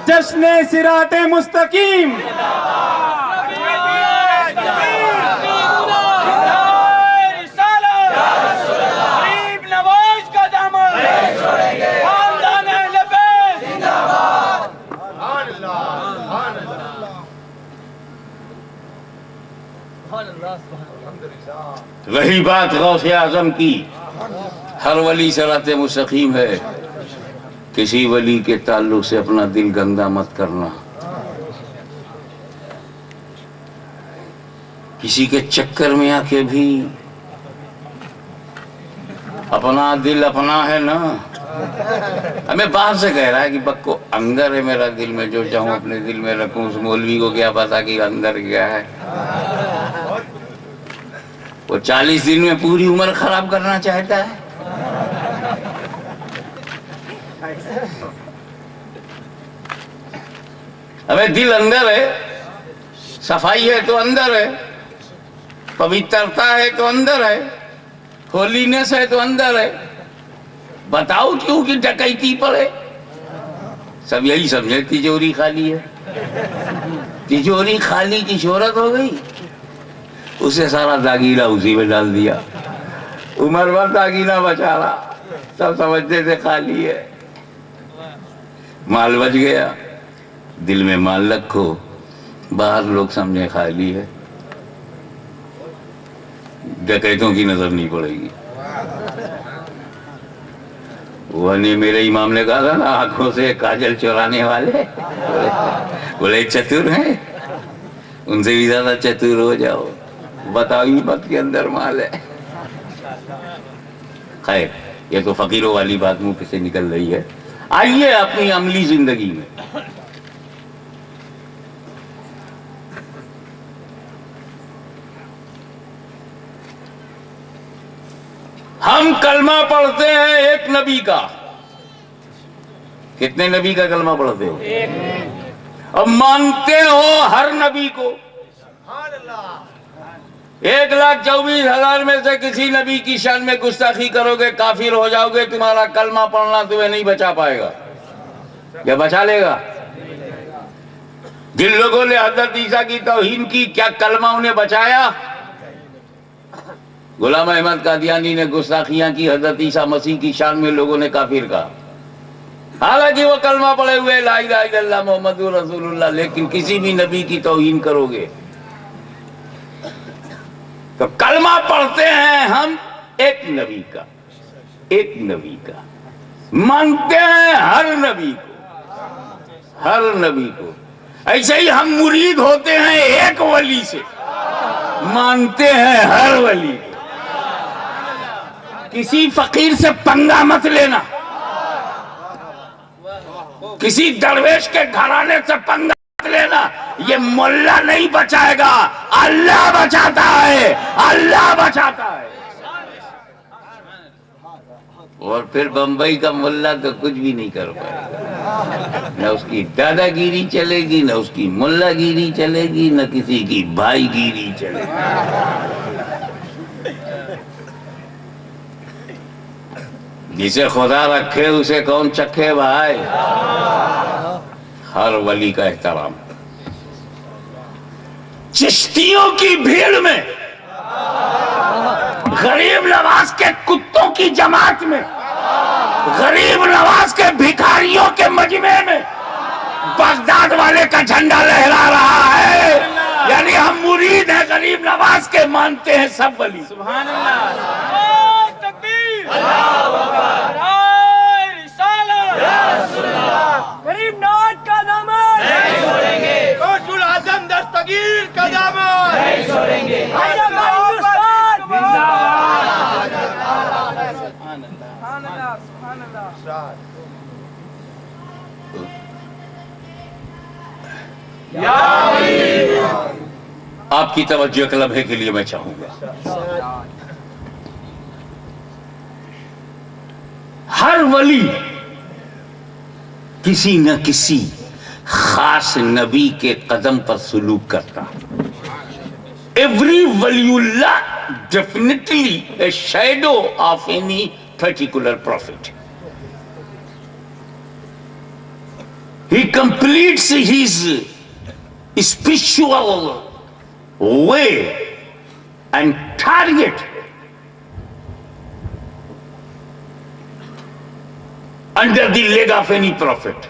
جشن صراط مستقیم رہی بات غوث اعظم کی، ہر ولی صراط مستقیم ہے، کسی ولی کے تعلق سے اپنا دل گندا مت کرنا، کسی کے چکر میں آ کے بھی اپنا دل اپنا ہے نا، ہمیں باہر سے کہہ رہا ہے کہ بکو اندر ہے میرا دل، میں جو چاہوں اپنے دل میں رکھوں، اس مولوی کو کیا پتا کہ اندر کیا ہے؟ وہ 40 دن میں پوری عمر خراب کرنا چاہتا ہے۔ ہمیں دل اندر ہے، صفائی ہے تو اندر ہے، پوترتا ہے تو اندر ہے، ہولینس ہے تو اندر ہے، بتاؤ کیوں کہ ڈکیتی پڑے؟ سب یہی سمجھے تجوری خالی ہے، تجوری خالی کی شہرت ہو گئی، اسے سارا داگینہ اسی میں ڈال دیا، عمر بھر داگینہ بچا رہا، سب سمجھتے تھے خالی ہے، مال بچ گیا، دل میں مال رکھو، باہر لوگ سمجھے خالی ہے، ڈکیتوں کی نظر نہیں پڑے گی۔ وہ میرے امام نے کہا تھا نا، آنکھوں سے کاجل چورانے والے بولے چتر ہیں، ان سے بھی زیادہ چتر ہو جاؤ، بتاؤ ہی مت کے اندر مال ہے۔ خیر، یہ تو فقیروں والی بات منہ سے نکل رہی ہے، آئیے اپنی عملی زندگی میں ہم کلمہ پڑھتے ہیں ایک نبی کا، کتنے نبی کا کلمہ پڑھتے ہو؟ اب مانتے ہو ہر نبی کو، 1,24,000 میں سے کسی نبی کی شان میں گستاخی کرو گے کافر ہو جاؤ گے، تمہارا کلمہ پڑھنا تمہیں نہیں بچا پائے گا، یا بچا لے گا؟ جن لوگوں نے حضرت عیسیٰ کی توہین کی، کیا کلمہ انہیں بچایا؟ غلام احمد قادیانی نے گستاخیاں کی حضرت عیسیٰ مسیح کی شان میں، لوگوں نے کافر کہا، حالانکہ وہ کلمہ پڑھے ہوئے لا الہ الا اللہ محمد رسول اللہ، لیکن کسی بھی نبی کی توہین کرو گے تو کلمہ پڑھتے ہیں ہم ایک نبی کا، ایک نبی کا، مانتے ہیں ہر نبی کو، ہر نبی کو، ایسے ہی ہم مرید ہوتے ہیں ایک ولی سے، مانتے ہیں ہر ولی کو۔ کسی فقیر سے پنگا مت لینا، کسی درویش کے گھرانے سے پنگا مت لینا، یہ ملا نہیں بچائے گا، اللہ بچاتا ہے، اللہ بچاتا ہے۔ اور پھر بمبئی کا ملا تو کچھ بھی نہیں کر پائے گا، نہ اس کی دادا گیری چلے گی، نہ اس کی ملا گیری چلے گی، نہ کسی کی بھائی گیری چلے گی۔ جسے خدا رکھے اسے کون چکھے بھائی؟ ہر ولی کا احترام۔ چشتیوں کی بھیڑ میں، غریب نواز کے کتوں کی جماعت میں، غریب نواز کے بھکاریوں کے مجمع میں بغداد والے کا جھنڈا لہرا رہا ہے، یعنی ہم مرید ہیں غریب نواز کے، مانتے ہیں سب ولی۔ سبحان اللہ، غریب نواز کا دامن نہیں چھوڑیں گے، غوث العظم دستگیر کا دامن نہیں چھوڑیں گے۔ آپ کی توجہ ایک لمحے کے لیے میں چاہوں گا، ہر ولی کسی نہ کسی خاص نبی کے قدم پر سلوک کرتا۔ Every waliullah definitely a shadow of any particular prophet. He completes his spiritual way and target under the leg of any prophet.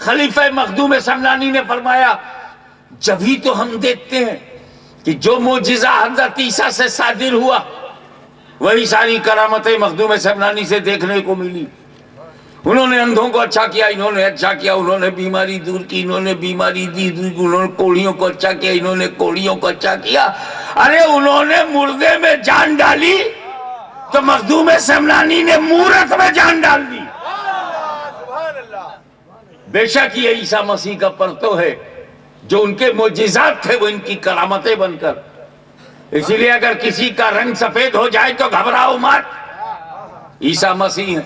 خلیفہ مخدوم سمنانی نے فرمایا جبھی تو ہم دیکھتے ہیں کہ جو معجزہ حضرت عیسیٰ سے صادر ہوا وہی ساری کرامتیں مخدوم سمنانی سے دیکھنے کو ملی. انہوں نے اندھوں کو اچھا کیا, انہوں نے اچھا کیا, انہوں نے بیماری دور کی, انہوں نے بیماری دی, انہوں نے کوڑیوں کو اچھا کیا, انہوں نے کوڑیوں کو اچھا کیا. ارے انہوں نے مردے میں جان ڈالی تو مخدوم سمنانی نے مورت میں جان ڈال دی. بے شک یہ عیسیٰ مسیح کا پرتو ہے, جو ان کے معجزات تھے وہ ان کی کرامتیں بن کر. اسی لیے اگر کسی کا رنگ سفید ہو جائے تو گھبراؤ مت, عیسیٰ مسیح ہے.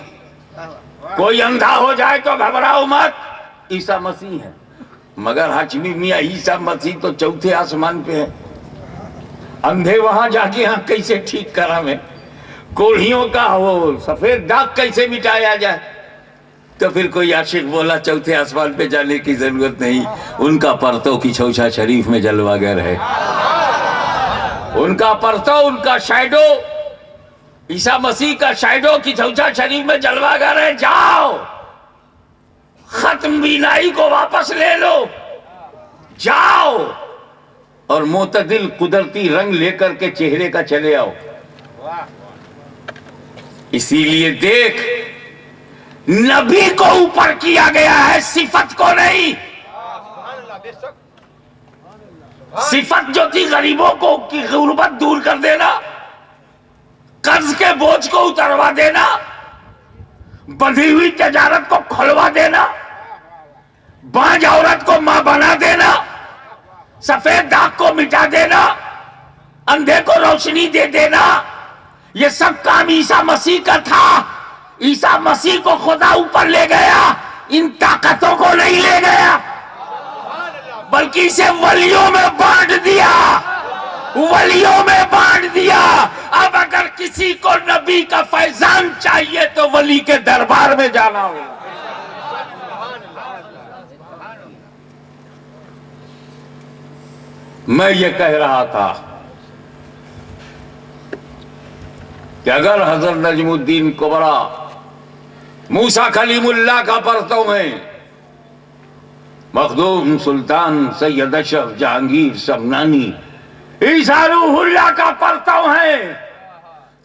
کوئی اندھا ہو جائے تو گھبراؤ مت, عیسیٰ مسیح ہے. مگر ہاشمی میاں عیسیٰ مسیح تو چوتھے آسمان پہ ہے. اندھے وہاں جا کے ہاں کیسے ٹھیک کرا میں, کوڑھیوں کا وہ سفید داغ کیسے مٹایا جائے. تو پھر کوئی عاشق بولا چوتھے آسمان پہ جانے کی ضرورت نہیں, ان کا پرتو کی چوچھا شریف میں جلوہ گر ہے. ان کا پرتو, ان کا شیڈو, عیسیٰ مسیح کا شیڈو کی چوچھا شریف میں جلوہ گر ہے. جاؤ ختم بینائی کو واپس لے لو, جاؤ اور معتدل قدرتی رنگ لے کر کے چہرے کا چلے آؤ. اسی لیے دیکھ, نبی کو اوپر کیا گیا ہے, صفت کو نہیں. صفت جو تھی غریبوں کو کی غربت دور کر دینا, قرض کے بوجھ کو اتروا دینا, بندھی ہوئی تجارت کو کھلوا دینا, بانجھ عورت کو ماں بنا دینا, سفید داغ کو مٹا دینا, اندھے کو روشنی دے دینا, یہ سب کام عیسیٰ مسیح کا تھا. عیسیٰ مسیح کو خدا اوپر لے گیا, ان طاقتوں کو نہیں لے گیا, بلکہ اسے ولیوں میں بانٹ دیا, ولیوں میں بانٹ دیا. اب اگر کسی کو نبی کا فیضان چاہیے تو ولی کے دربار میں جانا ہو. میں یہ کہہ رہا تھا کہ اگر حضرت نجم الدین کبریٰ موسیٰ کلیم اللہ کا پرتو ہے, مخدوم سلطان سید اشرف جہانگیر سمنانی عیسیٰ روح اللہ کا پرتو ہے,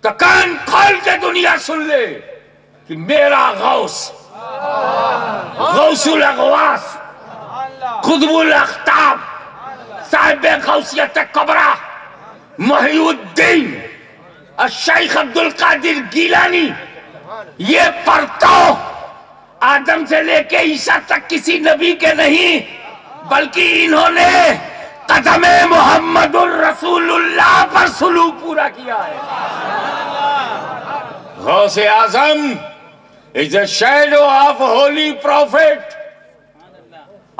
تو کان کھول کے دنیا سن لے کہ میرا غوث, غوث الاغواث, قطب الاقطاب, صاحب غوثیت کبریٰ, محی الدین الشیخ عبدالقادر گیلانی, یہ پرتو آدم سے لے کے عیسیٰ تک کسی نبی کے نہیں, بلکہ انہوں نے قدم محمد الرسول اللہ پر سلوک پورا کیا ہے. غوث اعظم is a shadow of holy prophet,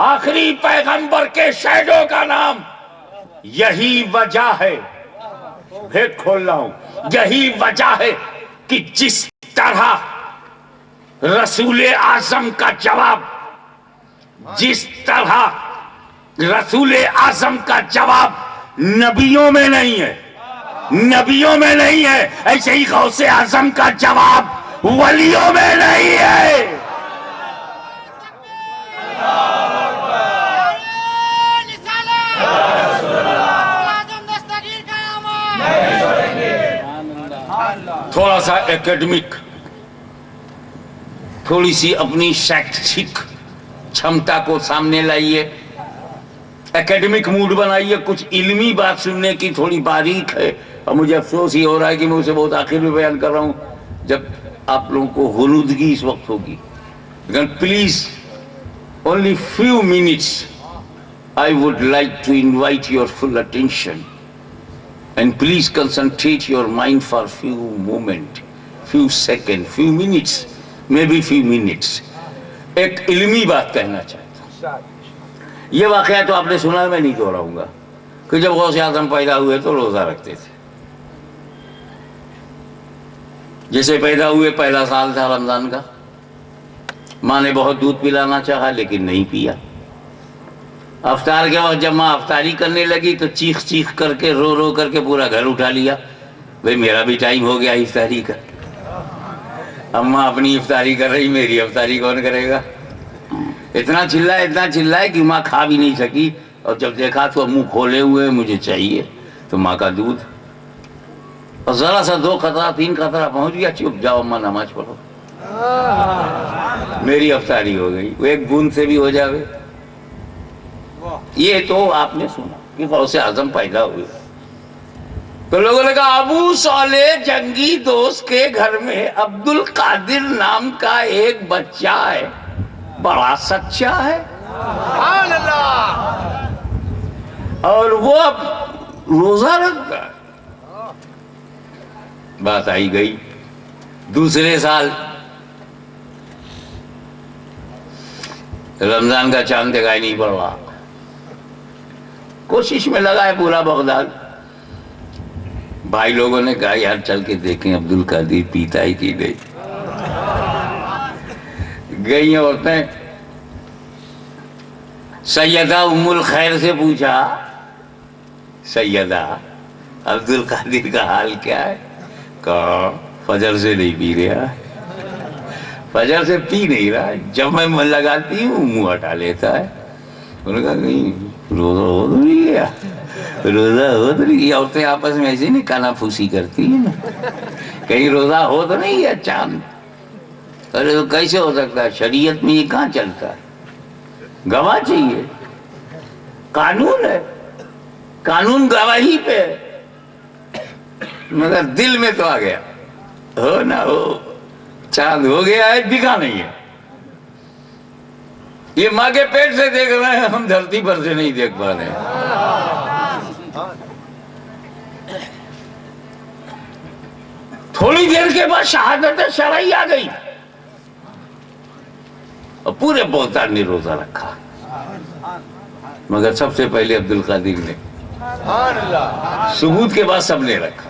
آخری پیغمبر کے شیڈو کا نام. یہی وجہ ہے, پھر کھول رہا ہوں, یہی وجہ ہے کہ جس طرح رسول اعظم کا جواب, جس طرح رسول اعظم کا جواب نبیوں میں نہیں ہے, نبیوں میں نہیں ہے, ایسے ہی غوث اعظم کا جواب ولیوں میں نہیں ہے. تھوڑا سا ایکیڈمک, تھوڑی سی اپنی شیکشک چھمتا کو سامنے لائیے, ایکیڈمک موڈ بنائیے, کچھ علمی بات سننے کی تھوڑی باریک ہے. اور مجھے افسوس ہی ہو رہا ہے کہ میں اسے بہت آخر میں بیان کر رہا ہوں جب آپ لوگوں کو غنودگی اس وقت ہوگی. لیکن please only few minutes I would like to invite your full attention. And please concentrate your mind for few moments, few seconds, few minutes, maybe few minutes. ایک علمی بات کہنا چاہتا ہوں. یہ واقعہ تو آپ نے سنا ہے, میں نہیں دہراؤں گا, کہ جب غوث اعظم پیدا ہوئے تو روزہ رکھتے تھے. جیسے پیدا ہوئے پہلا سال تھا رمضان کا, ماں نے بہت دودھ پلانا چاہا لیکن نہیں پیا. افطار کے وقت جب ماں افطاری کرنے لگی تو چیخ چیخ کر کے رو رو کر کے پورا گھر اٹھا لیا, بھئی میرا بھی ٹائم ہو گیا افطاری کا. اب ماں اپنی افطاری کر رہی, میری افطاری کون کرے گا؟ اتنا چلائے کہ ماں کھا بھی نہیں سکی، اور جب دیکھا تو منہ کھولے ہوئے مجھے چاہیے، تو ماں کا دودھ، اور ذرا سا 2 قطرہ 3 قطرہ پہنچ گیا، چپ جاؤ اماں نماز پڑھو، میری افطاری ہو گئی، وہ ایک بوند سے بھی ہو جاوے۔ یہ تو آپ نے سنا کہ غوث اعظم پیدا ہوئے، تو لوگوں نے کہا ابو صالح جنگی دوست کے گھر میں عبد القادر نام کا ایک بچہ ہے، بڑا سچا ہے، سبحان اللہ، اور وہ اب روزہ رکھتا ہے۔ بات آئی گئی دوسرے سال رمضان کا چاند دکھائی نہیں پڑ رہا، کوشش میں لگا ہے پورا بغداد۔ بھائی لوگوں نے کہا یار چل کے دیکھیں عبد القادر پیتا ہی کی نہیں۔ گئی عورتیں، سیدہ ام الخیر سے پوچھا سیدہ عبد القادر کا حال کیا ہے؟ کہا فجر سے نہیں پی رہا، فجر سے پی نہیں رہا، جب میں من لگاتی ہوں منہ ہٹا لیتا ہے۔ انہوں نے کہا کہیں روزہ ہو تو نہیں گیا، روزہ ہو تو نہیں گیا، عورتیں آپس میں ایسے نہیں کانا پھوسی کرتی ہیں نا، کہیں روزہ ہو تو نہیں گیا چاند۔ ارے تو کیسے ہو سکتا ہے، شریعت میں یہ کہاں چلتا ہے، گواہ چاہیے، قانون ہے، قانون گواہی پہ، مگر دل میں تو آ گیا، ہو نہ ہو چاند ہو گیا ہے، دکھا نہیں ہے۔ یہ ماں کے پیٹ سے دیکھ رہے ہیں، ہم دھرتی پر سے نہیں دیکھ پا رہے ہیں۔ تھوڑی دیر کے بعد شہادت شرعی آ گئی، اور پورے بہتان نے روزہ رکھا، مگر سب سے پہلے عبد القادر نے، سبحان اللہ، ثبوت کے بعد سب نے رکھا۔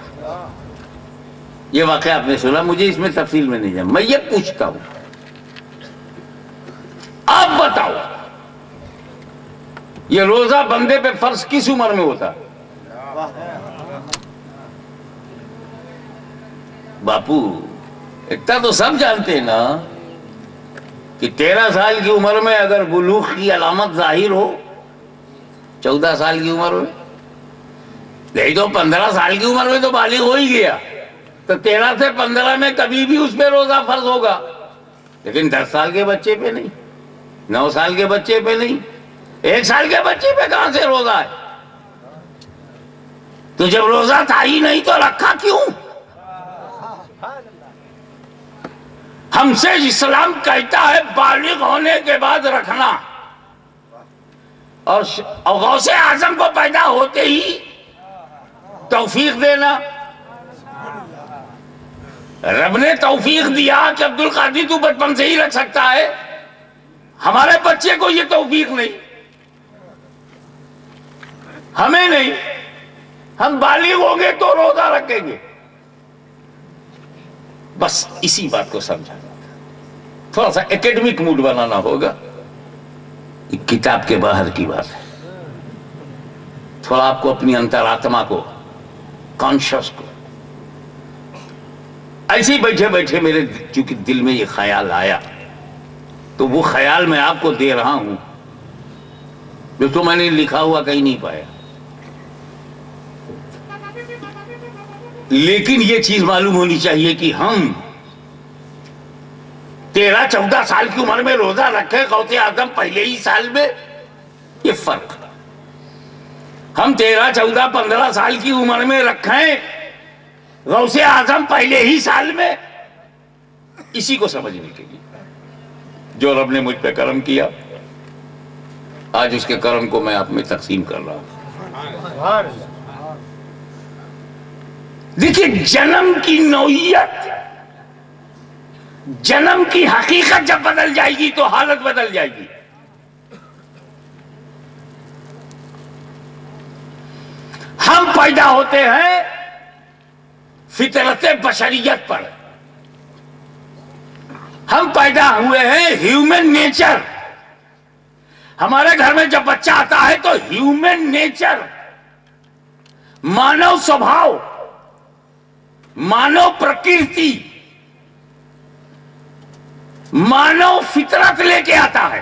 یہ واقعہ آپ نے سنا، مجھے اس میں تفصیل میں نہیں جانا، میں یہ پوچھتا ہوں آپ بتاؤ یہ روزہ بندے پہ فرض کس عمر میں ہوتا؟ باپو اتنا تو سب جانتے ہیں نا کہ 13 سال کی عمر میں اگر بلوغ کی علامت ظاہر ہو، 14 سال کی عمر میں، نہیں تو 15 سال کی عمر میں تو بالغ ہو ہی گیا، تو 13 سے 15 میں کبھی بھی اس پہ روزہ فرض ہوگا، لیکن 10 سال کے بچے پہ نہیں، 9 سال کے بچے پہ نہیں، 1 سال کے بچے پہ کہاں سے روزہ ہے؟ تو جب روزہ تھا ہی نہیں تو رکھا کیوں؟ ہم سے اسلام کہتا ہے بالغ ہونے کے بعد رکھنا، اور غوث اعظم کو پیدا ہوتے ہی توفیق دینا۔ رب نے توفیق دیا کہ عبد القادر تو بچپن سے ہی رکھ سکتا ہے، ہمارے بچے کو یہ توفیق نہیں، ہمیں نہیں، ہم بالغ ہوں گے تو روزہ رکھیں گے۔ بس اسی بات کو سمجھانا، تھوڑا سا ایکیڈمک موڈ بنانا ہوگا، کتاب کے باہر کی بات ہے، تھوڑا آپ کو اپنی انترآتما کو، کانشس کو، ایسے ہی بیٹھے بیٹھے میرے چونکہ دل میں یہ خیال آیا، تو وہ خیال میں آپ کو دے رہا ہوں، جو تو میں نے لکھا ہوا کہیں نہیں پایا، لیکن یہ چیز معلوم ہونی چاہیے کہ ہم 13-14 سال کی عمر میں روزہ رکھے، غوث اعظم پہلے ہی سال میں، یہ فرق۔ ہم 13-14-15 سال کی عمر میں رکھیں، غوث اعظم پہلے ہی سال میں، اسی کو سمجھنے کے لیے جو رب نے مجھ پہ کرم کیا، آج اس کے کرم کو میں آپ میں تقسیم کر رہا ہوں۔ دیکھیے جنم کی نوعیت، جنم کی حقیقت جب بدل جائے گی تو حالت بدل جائے گی۔ ہم پیدا ہوتے ہیں فطرت بشریت پر، ہم پیدا ہوئے ہیں ہیومن نیچر، ہمارے گھر میں جب بچہ آتا ہے تو ہیومن نیچر، مانو سوبھاؤ، مانو پرکرتی، مانو فطرت لے کے آتا ہے۔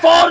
4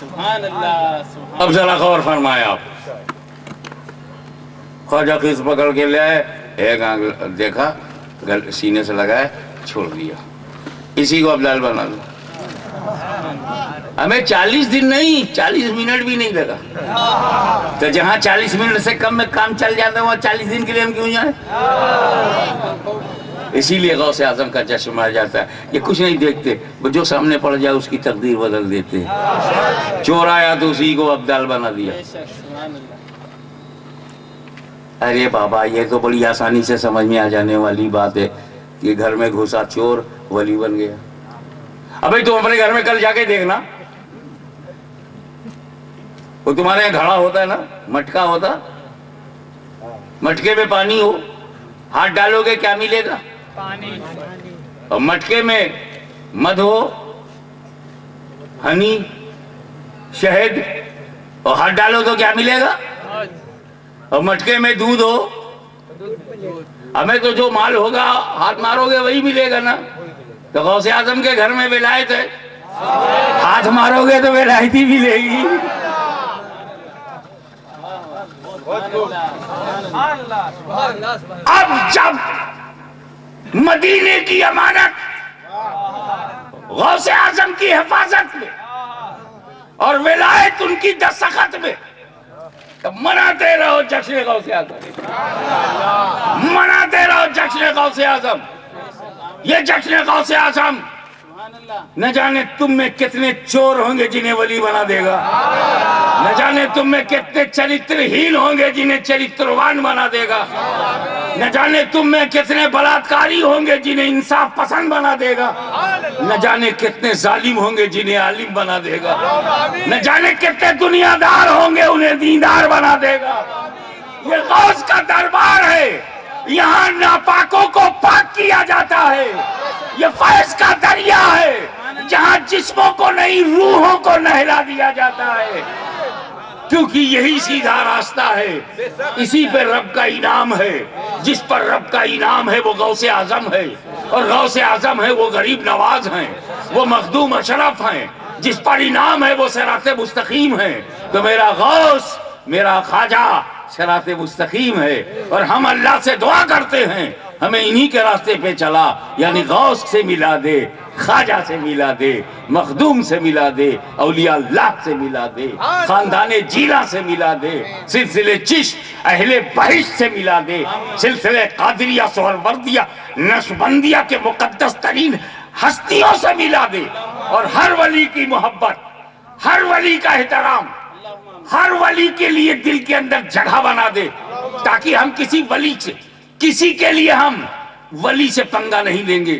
سبحان اللہ اب ذرا غور فرمائے آپ. خواجہ خیز پکڑ کے لے آئے, ایک آنکھ دیکھا, سینے سے لگائے, چھوڑ دیا. اسی کو ابدال بنا دو. ہمیں 40 دن نہیں, 40 منٹ بھی نہیں لگا. تو جہاں 40 منٹ سے کم میں کام چل جاتا ہے وہاں 40 دن کے لیے ہم کیوں جائیں؟ اسی لیے غوث اعظم کا جشن منایا جاتا ہے. یہ کچھ نہیں دیکھتے, وہ جو سامنے پڑ جائے اس کی تقدیر بدل دیتے. چور آیا تو اسی کو ابدال بنا دیا. ارے بابا, یہ تو بڑی آسانی سے سمجھ میں آ جانے والی بات ہے کہ گھر میں گھسا چور ولی بن گیا. ابھی تم اپنے گھر میں کل جا کے دیکھنا, وہ تمہارے یہاں گھڑا ہوتا ہے نا, مٹکا ہوتا, مٹکے میں پانی ہو, ہاتھ ڈالو گے کیا ملے گا؟ اور مٹکے میں مدھ ہو, ہنی, شہد, اور ہاتھ ڈالو تو کیا ملے گا؟ اور مٹکے میں دودھ ہو. ہمیں تو جو مال ہوگا ہاتھ مارو گے وہی ملے گا نا. تو غوث اعظم کے گھر میں ولایت ہے, ہاتھ مارو گے تو ولایت ہی ملے گی. اب جب مدینے کی امانت غوث اعظم کی حفاظت میں اور ولایت ان کی دستخط میں, تب مناتے رہو جشن غوث اعظم, مناتے رہو جشن غوث اعظم. یہ جشن غوث اعظم نہ جانے تم میں کتنے چور ہوں گے جنہیں ولی بنا دے گا, نہ جانے تم میں کتنے چرترہین ہوں گے جنہیں چرتروان بنا دے گا, نہ جانے تم میں کتنے بلاత్కాری ہوں گے جنہیں انصاف پسند بنا دے گا, نہ جانے کتنے ظالم ہوں گے جنہیں عالم بنا دے گا, نہ جانے کتنے دنیا دار ہوں گے انہیں دیندار بنا دے گا. یہ غوث کا دربار ہے, یہاں ناپاکوں کو پاک کیا جاتا ہے. یہ فیض کا دریا ہے جہاں جسموں کو نہیں روحوں کو نہلا دیا جاتا ہے, کیونکہ یہی سیدھا راستہ ہے. اسی پہ رب کا انعام ہے. جس پر رب کا انعام ہے وہ غوث اعظم ہے, اور غوث اعظم ہے وہ غریب نواز ہیں, وہ مخدوم اشرف ہیں. جس پر انعام ہے وہ صراط مستقیم ہے. تو میرا غوث, میرا خواجہ صراط مستقیم ہے, اور ہم اللہ سے دعا کرتے ہیں ہمیں انہی کے راستے پہ چلا, یعنی غوث سے ملا دے, خواجہ سے ملا دے, مخدوم سے ملا دے, اولیاء اللہ سے ملا دے, خاندان جیلہ سے ملا دے, سلسلے چشت اہل بہشت سے ملا دے, سلسلے قادریہ سہروردیہ نقشبندیہ کے مقدس ترین ہستیوں سے ملا دے, اور ہر ولی کی محبت, ہر ولی کا احترام, ہر ولی کے لیے دل کے اندر جگہ بنا دے, تاکہ ہم کسی ولی سے, کسی کے لیے ہم ولی سے پنگا نہیں لیں گے,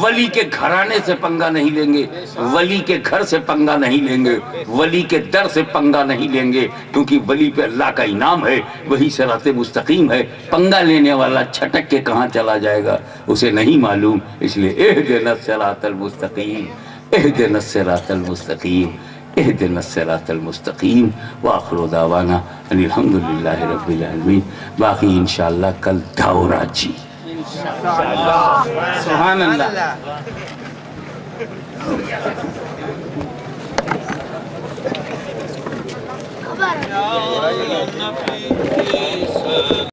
ولی کے گھرانے سے پنگا نہیں لیں گے, ولی کے گھر سے پنگا نہیں لیں گے, ولی کے در سے پنگا نہیں لیں گے, کیونکہ ولی پہ اللہ کا انعام ہے, وہی صراط مستقیم ہے. پنگا لینے والا چھٹک کے کہاں چلا جائے گا اسے نہیں معلوم. اس لیے اہدنا الصراط المستقیم, اہدنا الصراط المستقیم, اہدنا الصراط المستقیم. وآخر دعوانا ان الحمدللہ رب العالمین. باقی انشاءاللہ کل دھاورا جی. سبحان اللہ.